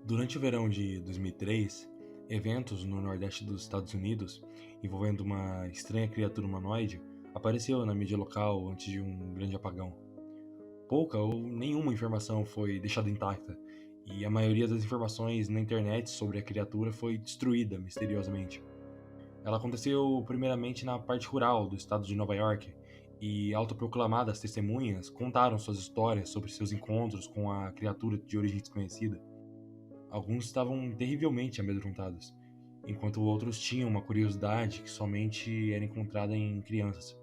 Durante o verão de 2003, eventos no nordeste dos Estados Unidos envolvendo uma estranha criatura humanoide apareceu na mídia local antes de um grande apagão. Pouca ou nenhuma informação foi deixada intacta, e a maioria das informações na internet sobre a criatura foi destruída misteriosamente. Ela aconteceu primeiramente na parte rural do estado de Nova York, e autoproclamadas testemunhas contaram suas histórias sobre seus encontros com a criatura de origem desconhecida. Alguns estavam terrivelmente amedrontados, enquanto outros tinham uma curiosidade que somente era encontrada em crianças.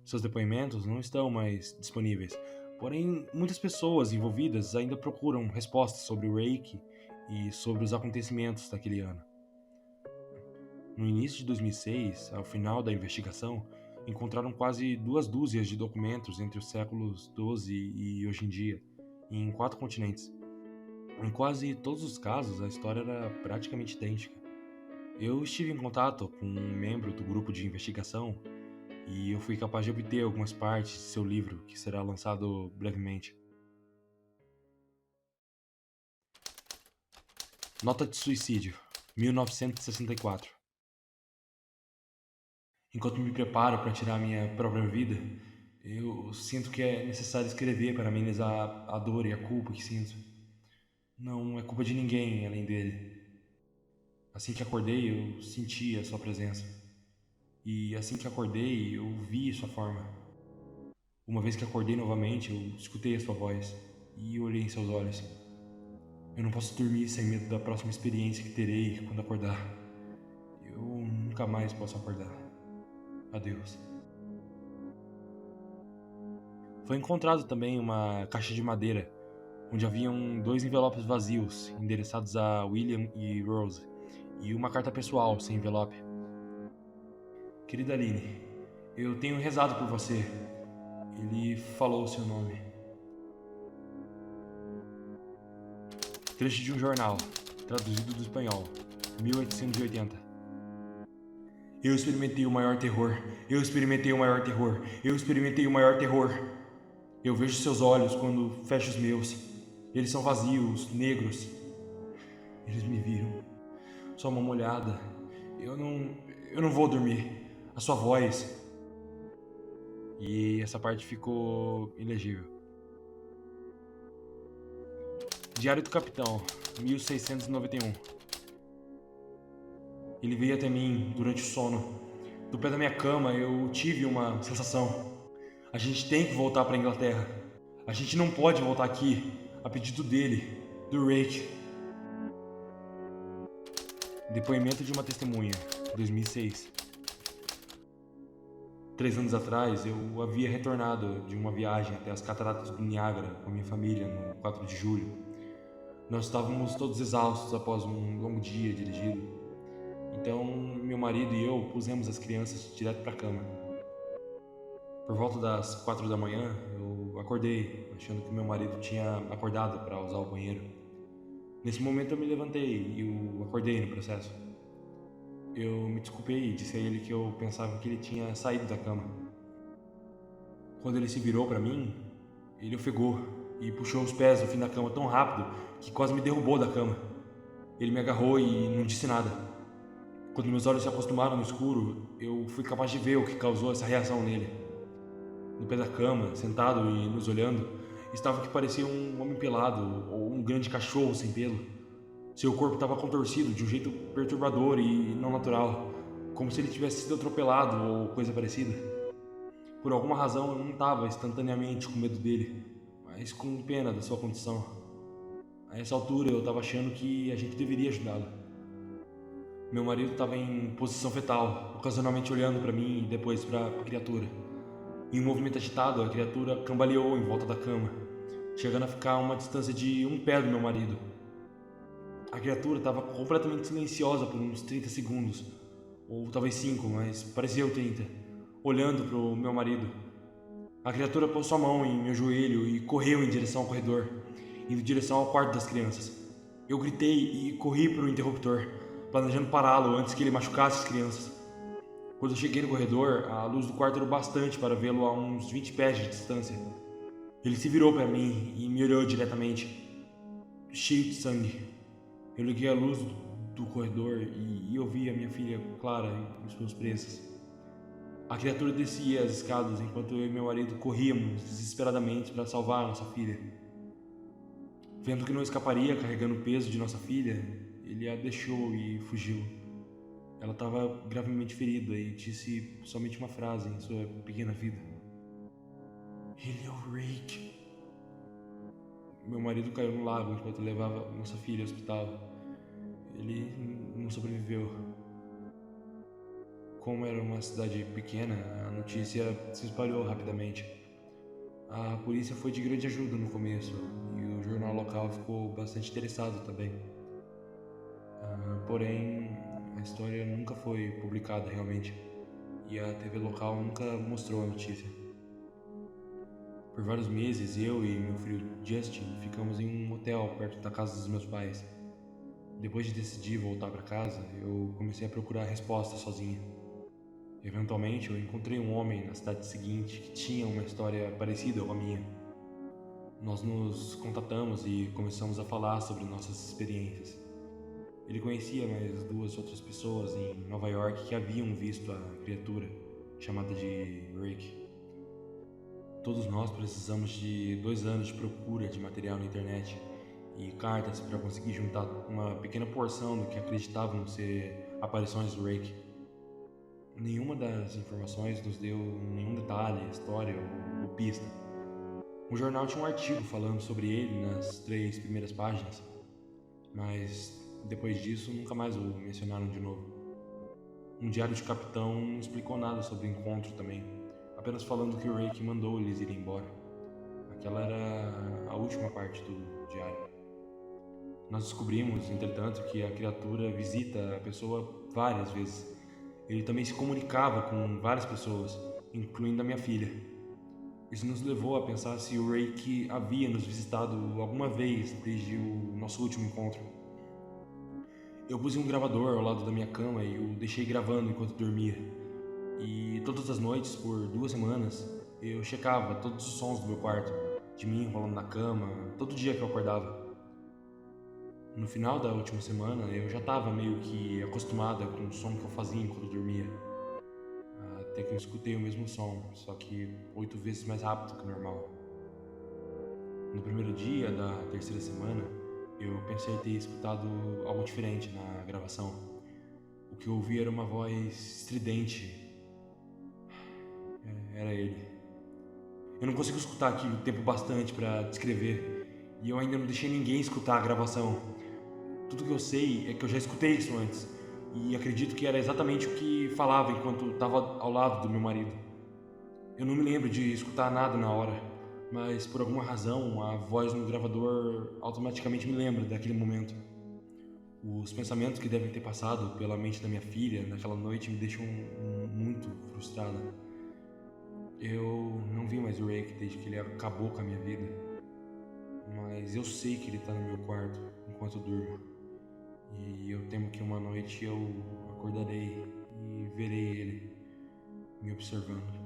Seus depoimentos não estão mais disponíveis, porém muitas pessoas envolvidas ainda procuram respostas sobre o Reiki e sobre os acontecimentos daquele ano. No início de 2006, ao final da investigação, encontraram quase 2 dúzias de documentos entre os séculos XII e hoje em dia, em 4 continentes. Em quase todos os casos, a história era praticamente idêntica. Eu estive em contato com um membro do grupo de investigação e eu fui capaz de obter algumas partes de seu livro, que será lançado brevemente. Nota de suicídio, 1964. Enquanto me preparo para tirar minha própria vida, eu sinto que é necessário escrever para amenizar a dor e a culpa que sinto. Não é culpa de ninguém além dele. Assim que acordei, eu senti a sua presença. E assim que acordei, eu vi sua forma. Uma vez que acordei novamente, eu escutei a sua voz e olhei em seus olhos. Eu não posso dormir sem medo da próxima experiência que terei quando acordar. Eu nunca mais posso acordar. Adeus. Foi encontrado também uma caixa de madeira, onde haviam 2 envelopes vazios, endereçados a William e Rose, e uma carta pessoal sem envelope. Querida Aline, eu tenho rezado por você. Ele falou o seu nome. Trecho de um jornal, traduzido do espanhol, 1880. Eu experimentei o maior terror. Eu experimentei o maior terror. Eu experimentei o maior terror. Eu vejo seus olhos quando fecho os meus. Eles são vazios, negros. Eles me viram. Só uma molhada. Eu não vou dormir. A sua voz. E essa parte ficou ilegível. Diário do Capitão, 1691. Ele veio até mim durante o sono. Do pé da minha cama eu tive uma sensação. A gente tem que voltar para Inglaterra. A gente não pode voltar aqui a pedido dele, do Rake. Depoimento de uma testemunha, 2006. 3 anos atrás, eu havia retornado de uma viagem até as Cataratas do Niágara com a minha família no 4 de julho. Nós estávamos todos exaustos após um longo dia dirigido. Então, meu marido e eu pusemos as crianças direto para a cama. Por volta das 4 da manhã, eu acordei, achando que meu marido tinha acordado para usar o banheiro. Nesse momento eu me levantei e o acordei no processo. Eu me desculpei e disse a ele que eu pensava que ele tinha saído da cama. Quando ele se virou para mim, ele ofegou e puxou os pés do fim da cama tão rápido que quase me derrubou da cama. Ele me agarrou e não disse nada. Quando meus olhos se acostumaram no escuro, eu fui capaz de ver o que causou essa reação nele. No pé da cama, sentado e nos olhando, estava o que parecia um homem pelado ou um grande cachorro sem pelo. Seu corpo estava contorcido de um jeito perturbador e não natural, como se ele tivesse sido atropelado ou coisa parecida. Por alguma razão eu não estava instantaneamente com medo dele, mas com pena da sua condição. A essa altura eu estava achando que a gente deveria ajudá-lo. Meu marido estava em posição fetal, ocasionalmente olhando para mim e depois para a criatura. Em um movimento agitado, a criatura cambaleou em volta da cama, chegando a ficar a uma distância de um pé do meu marido. A criatura estava completamente silenciosa por uns 30 segundos, ou talvez 5, mas parecia 30, olhando para o meu marido. A criatura pôs sua mão em meu joelho e correu em direção ao corredor, indo em direção ao quarto das crianças. Eu gritei e corri para o interruptor, planejando pará-lo antes que ele machucasse as crianças. Quando eu cheguei no corredor, a luz do quarto era o bastante para vê-lo a uns 20 pés de distância. Ele se virou para mim e me olhou diretamente. cheio de sangue. Eu liguei a luz do corredor e eu vi a minha filha Clara e os meus presas. A criatura descia as escadas enquanto eu e meu marido corríamos desesperadamente para salvar a nossa filha. Vendo que não escaparia carregando o peso de nossa filha, ele a deixou e fugiu. Ela estava gravemente ferida e disse somente uma frase em sua pequena vida: "Ele é o Rake." Meu marido caiu no lago enquanto levava nossa filha ao hospital. Ele não sobreviveu. Como era uma cidade pequena, a notícia se espalhou rapidamente. A polícia foi de grande ajuda no começo e o jornal local ficou bastante interessado também. Porém, a história nunca foi publicada realmente e a TV local nunca mostrou a notícia. Por vários meses, eu e meu filho Justin ficamos em um hotel perto da casa dos meus pais. Depois de decidir voltar para casa, eu comecei a procurar respostas sozinha. Eventualmente, eu encontrei um homem na cidade seguinte que tinha uma história parecida com a minha. Nós nos contatamos e começamos a falar sobre nossas experiências. Ele conhecia mais 2 outras pessoas em Nova York que haviam visto a criatura, chamada de Rick. Todos nós precisamos de 2 anos de procura de material na internet e cartas para conseguir juntar uma pequena porção do que acreditavam ser aparições do Rick. Nenhuma das informações nos deu nenhum detalhe, história ou pista. O jornal tinha um artigo falando sobre ele nas 3 primeiras páginas, mas depois disso nunca mais o mencionaram de novo. Um diário de capitão não explicou nada sobre o encontro também, apenas falando que o Rake mandou eles irem embora. Aquela era a última parte do diário. Nós descobrimos, entretanto, que a criatura visita a pessoa várias vezes. Ele também se comunicava com várias pessoas, incluindo a minha filha. Isso nos levou a pensar se o Rake havia nos visitado alguma vez desde o nosso último encontro. Eu pus um gravador ao lado da minha cama e o deixei gravando enquanto dormia. E todas as noites, por 2 semanas, eu checava todos os sons do meu quarto, de mim rolando na cama, todo dia que eu acordava. No final da última semana, eu já estava meio que acostumada com o som que eu fazia enquanto dormia. Até que eu escutei o mesmo som, só que 8 vezes mais rápido que o normal. No primeiro dia da terceira semana, eu pensei ter escutado algo diferente na gravação. O que eu ouvi era uma voz estridente. Era ele. Eu não consigo escutar aquilo tempo bastante para descrever, e eu ainda não deixei ninguém escutar a gravação. Tudo que eu sei é que eu já escutei isso antes, e acredito que era exatamente o que falava enquanto estava ao lado do meu marido. Eu não me lembro de escutar nada na hora, mas por alguma razão a voz no gravador automaticamente me lembra daquele momento. Os pensamentos que devem ter passado pela mente da minha filha naquela noite me deixam muito frustrada. Eu não vi mais o Rake desde que ele acabou com a minha vida, mas eu sei que ele tá no meu quarto enquanto eu durmo. E eu temo que uma noite eu acordarei e verei ele me observando.